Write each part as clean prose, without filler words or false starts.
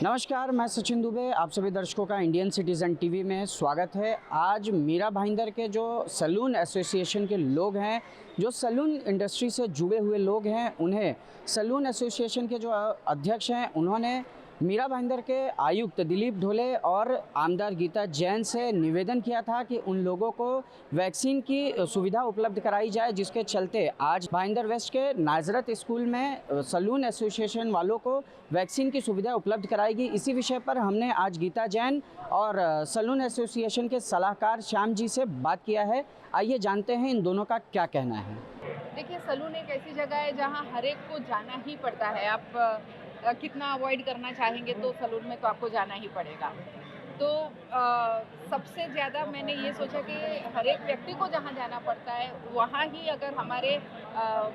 नमस्कार, मैं सचिन दुबे। आप सभी दर्शकों का इंडियन सिटीज़न टीवी में स्वागत है। आज मीरा भाईंदर के जो सैलून एसोसिएशन के लोग हैं, जो सैलून इंडस्ट्री से जुड़े हुए लोग हैं, उन्हें सैलून एसोसिएशन के जो अध्यक्ष हैं, उन्होंने मीरा भाईंदर के आयुक्त दिलीप ढोले और आमदार गीता जैन से निवेदन किया था कि उन लोगों को वैक्सीन की सुविधा उपलब्ध कराई जाए, जिसके चलते आज भाईंदर वेस्ट के नाजरत स्कूल में सैलून एसोसिएशन वालों को वैक्सीन की सुविधा उपलब्ध कराएगी। इसी विषय पर हमने आज गीता जैन और सैलून एसोसिएशन के सलाहकार श्याम जी से बात किया है। आइए जानते हैं इन दोनों का क्या कहना है। देखिए, सैलून एक ऐसी जगह है जहाँ हर एक को जाना ही पड़ता है। आप कितना अवॉइड करना चाहेंगे तो सैलून में तो आपको जाना ही पड़ेगा। तो सबसे ज़्यादा मैंने ये सोचा कि हर एक व्यक्ति को जहाँ जाना पड़ता है, वहाँ ही अगर हमारे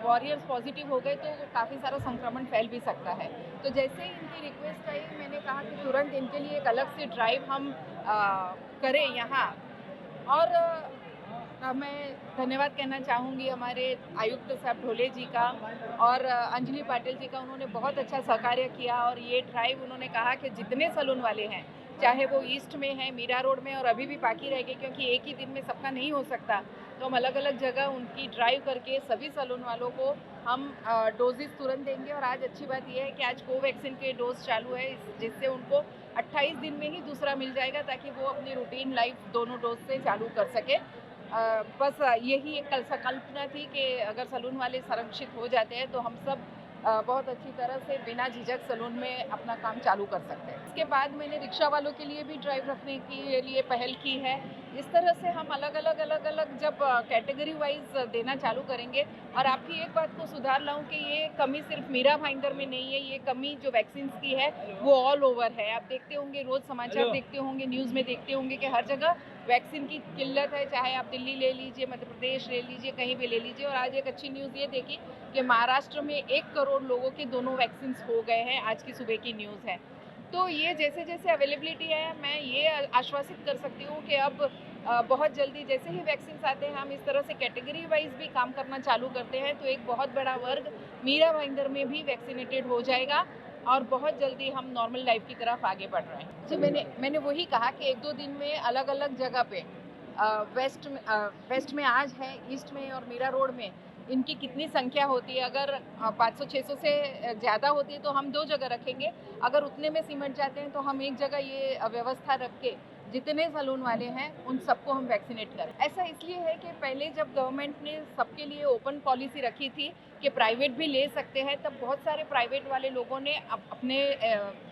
वॉरियर्स पॉजिटिव हो गए तो काफ़ी सारा संक्रमण फैल भी सकता है। तो जैसे ही इनकी रिक्वेस्ट आई, मैंने कहा कि तुरंत इनके लिए एक अलग से ड्राइव हम करें यहाँ। और मैं धन्यवाद कहना चाहूँगी हमारे आयुक्त साहब ढोले जी का और अंजलि पाटिल जी का। उन्होंने बहुत अच्छा सहकार्य किया और ये ड्राइव उन्होंने कहा कि जितने सैलून वाले हैं, चाहे वो ईस्ट में है, मीरा रोड में, और अभी भी बाकी रह गए क्योंकि एक ही दिन में सबका नहीं हो सकता, तो हम अलग अलग जगह उनकी ड्राइव करके सभी सैलून वालों को हम डोजेस तुरंत देंगे। और आज अच्छी बात यह है कि आज कोवैक्सीन के डोज चालू है, जिससे उनको 28 दिन में ही दूसरा मिल जाएगा, ताकि वो अपनी रूटीन लाइफ दोनों डोज से चालू कर सके। बस यही एक संकल्पना थी कि अगर सैलून वाले संरक्षित हो जाते हैं तो हम सब बहुत अच्छी तरह से बिना झिझक सैलून में अपना काम चालू कर सकते हैं। इसके बाद मैंने रिक्शा वालों के लिए भी ड्राइव रखने के लिए पहल की है। इस तरह से हम अलग अलग जब कैटेगरी वाइज देना चालू करेंगे। और आपकी एक बात को सुधार लाऊं कि ये कमी सिर्फ मीरा भाईंदर में नहीं है, ये कमी जो वैक्सीन की है वो ऑल ओवर है। आप देखते होंगे, रोज़ समाचार देखते होंगे, न्यूज़ में देखते होंगे कि हर जगह वैक्सीन की किल्लत है। चाहे आप दिल्ली ले लीजिए, मध्य प्रदेश ले लीजिए, कहीं भी ले लीजिए। और आज एक अच्छी न्यूज़ ये देखी कि महाराष्ट्र में 1 करोड़ लोगों के दोनों वैक्सीन हो गए हैं। आज की सुबह की न्यूज़ है। तो ये जैसे जैसे अवेलेबिलिटी है, मैं ये आश्वासित कर सकती हूँ कि अब बहुत जल्दी जैसे ही वैक्सीन आते हैं, हम इस तरह से कैटेगरी वाइज भी काम करना चालू करते हैं, तो एक बहुत बड़ा वर्ग मीरा भाईंदर में भी वैक्सीनेटेड हो जाएगा और बहुत जल्दी हम नॉर्मल लाइफ की तरफ आगे बढ़ रहे हैं। जी, मैंने वही कहा कि 1-2 दिन में अलग अलग जगह पे वेस्ट में आज है, ईस्ट में और मीरा रोड में इनकी कितनी संख्या होती है। अगर 500-600 से ज़्यादा होती है तो हम 2 जगह रखेंगे। अगर उतने में सिमट जाते हैं तो हम एक जगह ये व्यवस्था रख के जितने सैलून वाले हैं उन सबको हम वैक्सीनेट करें। ऐसा इसलिए है कि पहले जब गवर्नमेंट ने सबके लिए ओपन पॉलिसी रखी थी कि प्राइवेट भी ले सकते हैं, तब बहुत सारे प्राइवेट वाले लोगों ने अपने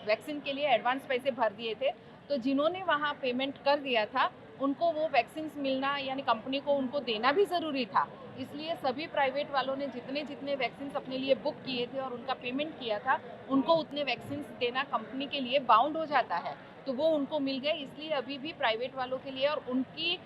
वैक्सीन के लिए एडवांस पैसे भर दिए थे। तो जिन्होंने वहाँ पेमेंट कर दिया था, उनको वो वैक्सीन मिलना, यानी कंपनी को उनको देना भी ज़रूरी था। इसलिए सभी प्राइवेट वालों ने जितने वैक्सीन अपने लिए बुक किए थे और उनका पेमेंट किया था, उनको उतने वैक्सीन देना कंपनी के लिए बाउंड हो जाता है, तो वो उनको मिल गए। इसलिए अभी भी प्राइवेट वालों के लिए, और उनकी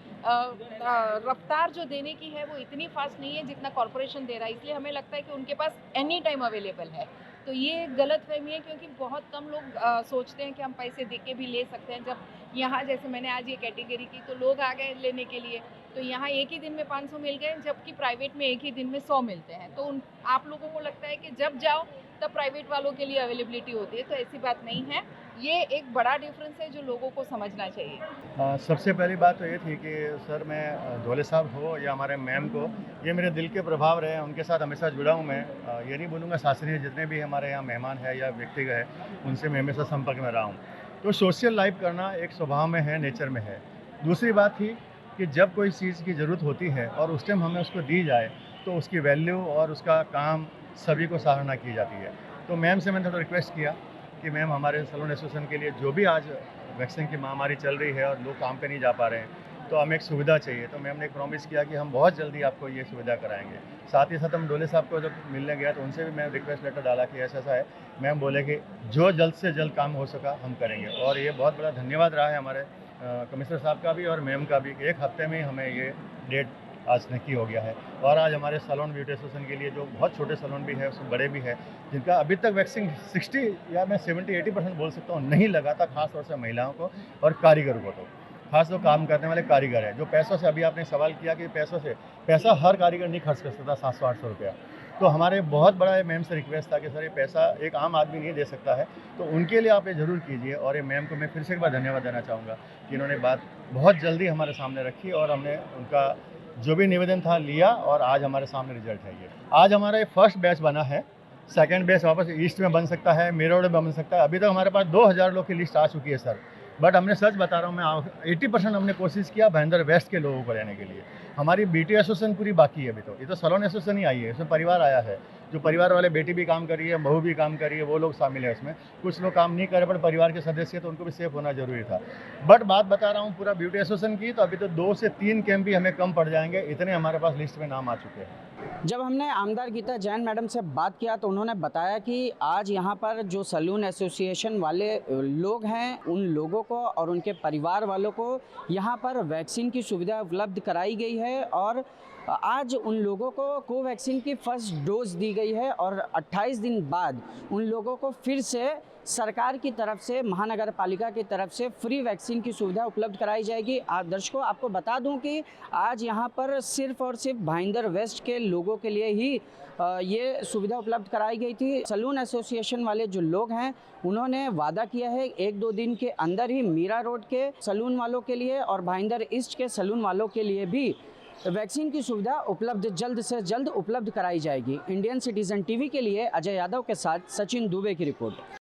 रफ्तार जो देने की है वो इतनी फास्ट नहीं है जितना कॉरपोरेशन दे रहा है। इसलिए हमें लगता है कि उनके पास एनी टाइम अवेलेबल है। तो ये गलतफहमी है, क्योंकि बहुत कम लोग सोचते हैं कि हम पैसे दे के भी ले सकते हैं। जब यहाँ जैसे मैंने आज ये कैटेगरी की, तो लोग आ गए लेने के लिए, तो यहाँ एक ही दिन में 500 मिल गए, जबकि प्राइवेट में एक ही दिन में 100 मिलते हैं। तो आप लोगों को लगता है कि जब जाओ तब प्राइवेट वालों के लिए अवेलेबिलिटी होती है, तो ऐसी बात नहीं है। ये एक बड़ा डिफरेंस है जो लोगों को समझना चाहिए। सबसे पहली बात तो ये थी कि सर, मैं ढोले साहब हो या हमारे मैम को, ये मेरे दिल के प्रभाव रहे हैं, उनके साथ हमेशा जुड़ा हूँ मैं। ये नहीं बोलूँगा शास्त्रीय, जितने भी हमारे यहाँ मेहमान है या व्यक्तिगत है, उनसे मैं हमेशा संपर्क में रहा हूँ। तो सोशल लाइफ करना एक स्वभाव में है, नेचर में है। दूसरी बात थी कि जब कोई चीज़ की ज़रूरत होती है और उस टाइम हमें उसको दी जाए, तो उसकी वैल्यू और उसका काम सभी को सराहना की जाती है। तो मैम से मैंने थोड़ा रिक्वेस्ट किया कि मैम, हमारे सैलून एसोसिएशन के लिए जो भी आज वैक्सीन की महामारी चल रही है और लोग काम पे नहीं जा पा रहे हैं, तो हमें एक सुविधा चाहिए। तो मैम ने एक प्रॉमिस किया कि हम बहुत जल्दी आपको ये सुविधा कराएंगे। साथ ही साथ हम ढोले साहब को जब मिलने गया तो उनसे भी मैं रिक्वेस्ट लेटर डाला कि ऐसा ऐसा है। मैम बोले कि जो जल्द से जल्द काम हो सका हम करेंगे। और ये बहुत बड़ा धन्यवाद रहा है हमारे कमिश्नर साहब का भी और मैम का भी, कि 1 हफ्ते में हमें ये डेट आज नक्की हो गया है। और आज हमारे सैलून ब्यूटी एसोसिएशन के लिए जो बहुत छोटे सैलून भी है, उसमें बड़े भी है, जिनका अभी तक वैक्सीन 60 या मैं 70-80% बोल सकता हूँ नहीं लगा था, खासतौर से महिलाओं को और कारीगरों को। तो खास जो काम करने वाले कारीगर हैं, जो पैसों से, अभी आपने सवाल किया कि पैसों से, पैसा हर कारीगर नहीं खर्च कर सकता 700-800 रुपया। तो हमारे बहुत बड़ा मैम से रिक्वेस्ट था कि सर ये पैसा एक आम आदमी नहीं दे सकता है, तो उनके लिए आप ये ज़रूर कीजिए। और ये मैम को मैं फिर से एक बार धन्यवाद देना चाहूँगा कि इन्होंने बात बहुत जल्दी हमारे सामने रखी और हमने उनका जो भी निवेदन था लिया और आज हमारे सामने रिजल्ट है ये। आज हमारा ये फर्स्ट बैच बना है, सेकंड बैच वापस ईस्ट में बन सकता है, मेरठ में बन सकता है। अभी तक हमारे पास 2000 लोग की लिस्ट आ चुकी है सर, बट हमने सच बता रहा हूँ मैं 80% हमने कोशिश किया भाईंदर वेस्ट के लोगों को लेने के लिए। हमारी बीटी एसोसिएशन पूरी बाकी है अभी तो, ये तो सलोन एसोसिएशन ही आई है, इसमें परिवार आया है, जो परिवार वाले बेटी भी काम कर रही है, बहू भी काम कर रही है, वो लोग शामिल है उसमें। कुछ लोग काम नहीं कर रहे पर परिवार के सदस्य हैं तो उनको भी सेफ होना जरूरी था। बट बात बता रहा हूँ पूरा ब्यूटी एसोसिएशन की, तो अभी तो 2 से 3 कैंप भी हमें कम पड़ जाएंगे, इतने हमारे पास लिस्ट में नाम आ चुके हैं। जब हमने आमदार गीता जैन मैडम से बात किया तो उन्होंने बताया कि आज यहाँ पर जो सलून एसोसिएशन वाले लोग हैं उन लोगों को और उनके परिवार वालों को यहाँ पर वैक्सीन की सुविधा उपलब्ध कराई गई है और आज उन लोगों को कोवैक्सीन की फर्स्ट डोज दी गई है और 28 दिन बाद उन लोगों को फिर से सरकार की तरफ से, महानगर पालिका की तरफ से फ्री वैक्सीन की सुविधा उपलब्ध कराई जाएगी। आप दर्शकों आपको बता दूं कि आज यहां पर सिर्फ और सिर्फ भाईंदर वेस्ट के लोगों के लिए ही ये सुविधा उपलब्ध कराई गई थी। सलून एसोसिएशन वाले जो लोग हैं उन्होंने वादा किया है 1-2 दिन के अंदर ही मीरा रोड के सलून वालों के लिए और भाईंदर ईस्ट के सलून वालों के लिए भी वैक्सीन की सुविधा उपलब्ध जल्द से जल्द उपलब्ध कराई जाएगी। इंडियन सिटीजन टीवी के लिए अजय यादव के साथ सचिन दुबे की रिपोर्ट।